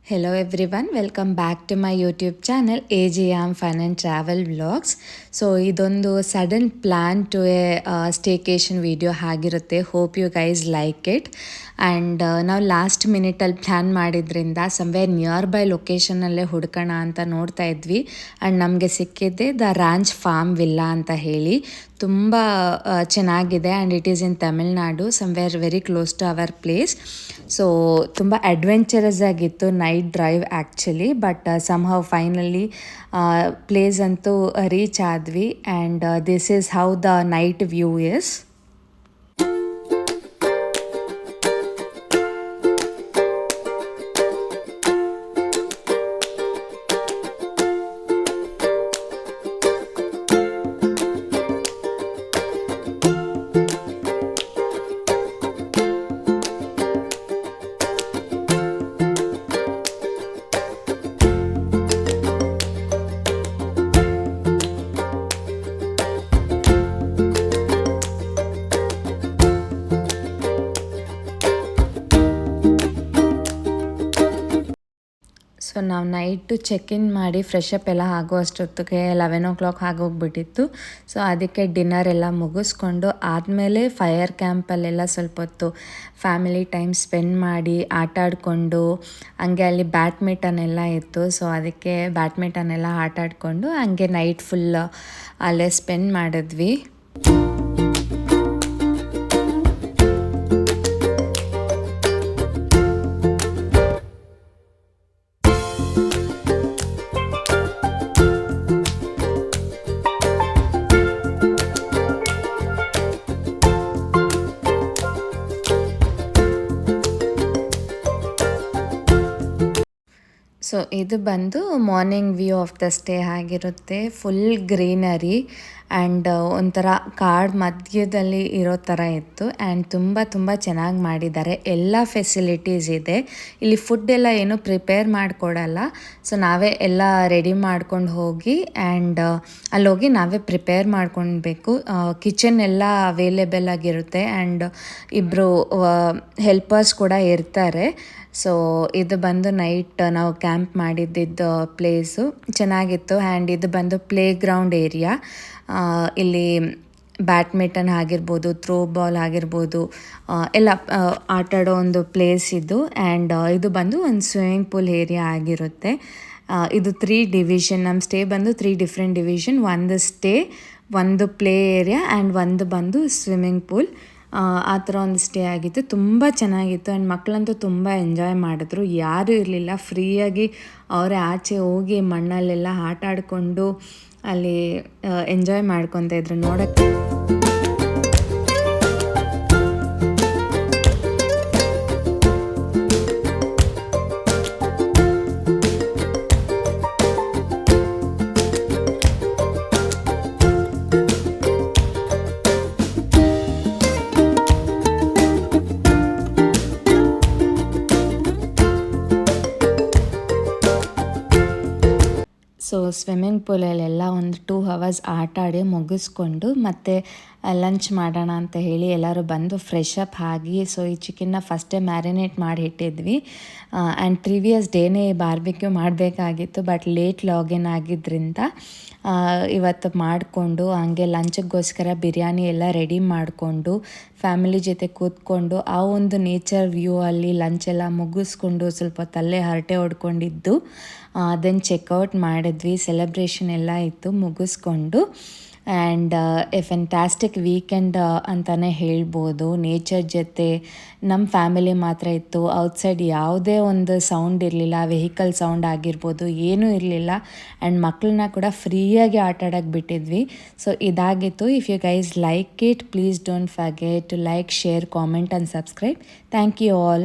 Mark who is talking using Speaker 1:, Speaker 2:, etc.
Speaker 1: Hello everyone, welcome back to my YouTube channel AGM Fun and Travel Vlogs. So ಇದೊಂದು sudden plan to a staycation video ಆಗಿರುತ್ತೆ. Hope you guys like it. And ನಾವು last ಮಿನಿಟಲ್ಲಿ plan ಮಾಡಿದ್ರಿಂದ somewhere nearby ಲೊಕೇಶನಲ್ಲೇ ಹುಡ್ಕೋಣ ಅಂತ ನೋಡ್ತಾ ಇದ್ವಿ. ಆ್ಯಂಡ್ ನಮಗೆ ಸಿಕ್ಕಿದ್ದೆ ದ ರಾಂಚ್ ಫಾರ್ಮ್ ವಿಲ್ಲಾ ಅಂತ ಹೇಳಿ. ತುಂಬ ಚೆನ್ನಾಗಿದೆ and it is in Tamil Nadu, somewhere very close to our place. So ತುಂಬ ಅಡ್ವೆಂಚರಸ್ ಆಗಿತ್ತು night drive actually, but somehow finally place ಅಂತೂ ರೀಚ್ ಆದ್ವಿ. And this is how the night view is. So ನಾವು night check in ಮಾಡಿ fresh up ಎಲ್ಲ ಆಗೋ ಅಷ್ಟೊತ್ತಿಗೆ 11 o'clock ಆಗೋಗ್ಬಿಟ್ಟಿತ್ತು. So ಅದಕ್ಕೆ ಡಿನ್ನರ್ ಎಲ್ಲ ಮುಗಿಸ್ಕೊಂಡು ಆದಮೇಲೆ ಫೈರ್ ಕ್ಯಾಂಪಲ್ಲೆಲ್ಲ ಸ್ವಲ್ಪ ಹೊತ್ತು ಫ್ಯಾಮಿಲಿ ಟೈಮ್ ಸ್ಪೆಂಡ್ ಮಾಡಿ ಆಟ ಆಡಿಕೊಂಡು, ಹಂಗೆ ಅಲ್ಲಿ ಬ್ಯಾಡ್ಮಿಂಟನ್ ಎಲ್ಲ ಇತ್ತು. ಸೊ ಅದಕ್ಕೆ ಬ್ಯಾಡ್ಮಿಂಟನ್ ಎಲ್ಲ ಆಟ ಆಡಿಕೊಂಡು ಹಂಗೆ ನೈಟ್ ಫುಲ್ ಅಲ್ಲೇ ಸ್ಪೆಂಡ್ ಮಾಡಿದ್ವಿ. ಸೊ ಇದು ಬಂದು morning view of the stay ಆಗಿರುತ್ತೆ. ಫುಲ್ ಗ್ರೀನರಿ ಆ್ಯಂಡ್ ಒಂಥರ ಕಾಡು ಮಧ್ಯದಲ್ಲಿ ಇರೋ ಥರ ಇತ್ತು. ಆ್ಯಂಡ್ ತುಂಬ ಚೆನ್ನಾಗಿ ಮಾಡಿದ್ದಾರೆ. ಎಲ್ಲ ಫೆಸಿಲಿಟೀಸ್ ಇದೆ ಇಲ್ಲಿ. ಫುಡ್ ಎಲ್ಲ ಏನೂ ಪ್ರಿಪೇರ್ ಮಾಡಿಕೊಡಲ್ಲ. ಸೊ ನಾವೇ ಎಲ್ಲ ರೆಡಿ ಮಾಡ್ಕೊಂಡು ಹೋಗಿ ಆ್ಯಂಡ್ ಅಲ್ಲೋಗಿ ನಾವೇ ಪ್ರಿಪೇರ್ ಮಾಡ್ಕೊಳ್ಬೇಕು. ಕಿಚನ್ ಎಲ್ಲ ಅವೈಲೇಬಲ್ ಆಗಿರುತ್ತೆ ಆ್ಯಂಡ್ ಇಬ್ಬರು ಹೆಲ್ಪರ್ಸ್ ಕೂಡ ಇರ್ತಾರೆ. ಸೊ ಇದು ಬಂದು ನೈಟ್ ನಾವು ಕ್ಯಾಂಪ್ ಮಾಡಿದ್ದಿದ್ದು ಪ್ಲೇಸು ಚೆನ್ನಾಗಿತ್ತು. ಆ್ಯಂಡ್ ಇದು ಬಂದು ಪ್ಲೇ ಗ್ರೌಂಡ್ ಏರಿಯಾ. ಇಲ್ಲಿ ಬ್ಯಾಡ್ಮಿಂಟನ್ ಆಗಿರ್ಬೋದು, ಥ್ರೋ ಬಾಲ್ ಆಗಿರ್ಬೋದು, ಎಲ್ಲ ಆಟಾಡೋ ಒಂದು ಪ್ಲೇಸ್ ಇದು. ಆ್ಯಂಡ್ ಇದು ಬಂದು ಒಂದು ಸ್ವಿಮ್ಮಿಂಗ್ ಪೂಲ್ ಏರಿಯಾ ಆಗಿರುತ್ತೆ. ಇದು 3 ಡಿವಿಷನ್. ನಮ್ಮ ಸ್ಟೇ ಬಂದು 3 ಡಿಫ್ರೆಂಟ್ ಡಿವಿಷನ್. ಒಂದು ಸ್ಟೇ, ಒಂದು ಪ್ಲೇ ಏರಿಯಾ ಆ್ಯಂಡ್ ಒಂದು ಬಂದು ಸ್ವಿಮ್ಮಿಂಗ್ ಪೂಲ್. ಆ ಥರ ಒಂದು ಸ್ಟೇ ಆಗಿತ್ತು. ತುಂಬ ಚೆನ್ನಾಗಿತ್ತು ಆ್ಯಂಡ್ ಮಕ್ಕಳಂತೂ ತುಂಬ ಎಂಜಾಯ್ ಮಾಡಿದ್ರು. ಯಾರೂ ಇರಲಿಲ್ಲ, ಫ್ರೀಯಾಗಿ ಅವರೇ ಆಚೆ ಹೋಗಿ ಮಣ್ಣಲ್ಲೆಲ್ಲ ಆಟ ಆಡಿಕೊಂಡು ಅಲ್ಲಿ ಎಂಜಾಯ್ ಮಾಡ್ಕೊತ ಇದ್ರು ನೋಡೋಕ್ಕೆ. ಸೊ ಸ್ವಿಮ್ಮಿಂಗ್ ಪೂಲಲ್ಲೆಲ್ಲ ಒಂದು 2 hours ಆಟ ಆಡಿ ಮುಗಿಸ್ಕೊಂಡು ಮತ್ತೆ ಲಂಚ್ ಮಾಡೋಣ ಅಂತ ಹೇಳಿ ಎಲ್ಲರೂ ಬಂದು ಫ್ರೆಶ್ ಅಪ್ ಆಗಿ, ಸೊ ಈ ಚಿಕನ್ನ ಫಸ್ಟೇ ಮ್ಯಾರಿನೇಟ್ ಮಾಡಿ ಇಟ್ಟಿದ್ವಿ. ಆ್ಯಂಡ್ ಪ್ರೀವಿಯಸ್ ಡೇನೇ ಬಾರ್ಬಿಕ್ಯೂ ಮಾಡಬೇಕಾಗಿತ್ತು, ಬಟ್ ಲೇಟ್ ಲಾಗಿನ್ ಆಗಿದ್ದರಿಂದ ಇವತ್ತು ಮಾಡಿಕೊಂಡು ಹಂಗೆ ಲಂಚಿಗೋಸ್ಕರ ಬಿರಿಯಾನಿ ಎಲ್ಲ ರೆಡಿ ಮಾಡಿಕೊಂಡು ಫ್ಯಾಮಿಲಿ ಜೊತೆ ಕೂತ್ಕೊಂಡು ಆ ಒಂದು ನೇಚರ್ ವ್ಯೂ ಅಲ್ಲಿ ಲಂಚೆಲ್ಲ ಮುಗಿಸ್ಕೊಂಡು ಸ್ವಲ್ಪ ಹೊತ್ತಲ್ಲೇ ಹರಟೆ ಹೊಡ್ಕೊಂಡಿದ್ದು ದೆನ್ ಚೆಕ್ಔಟ್ ಮಾಡಿದ್ವಿ. ಸೆಲೆಬ್ರೇಷನ್ ಎಲ್ಲ ಇತ್ತು ಮುಗಿಸ್ಕೊಂಡು. ಆ್ಯಂಡ್ ಎ ಫ್ಯಾಂಟಾಸ್ಟಿಕ್ ವೀಕೆಂಡ್ ಅಂತಲೇ ಹೇಳ್ಬೋದು. ನೇಚರ್ ಜೊತೆ ನಮ್ಮ ಫ್ಯಾಮಿಲಿ ಮಾತ್ರ ಇತ್ತು. ಔಟ್ಸೈಡ್ ಯಾವುದೇ ಒಂದು ಸೌಂಡ್ ಇರಲಿಲ್ಲ, ವೆಹಿಕಲ್ ಸೌಂಡ್ ಆಗಿರ್ಬೋದು, ಏನೂ ಇರಲಿಲ್ಲ. ಆ್ಯಂಡ್ ಮಕ್ಕಳನ್ನ ಕೂಡ ಫ್ರೀಯಾಗಿ ಆಟ ಆಡೋಕ್ಕೆ ಬಿಟ್ಟಿದ್ವಿ. ಸೊ ಇದಾಗಿತ್ತು. If you guys like it, please don't forget to like, share, comment and subscribe. Thank you all.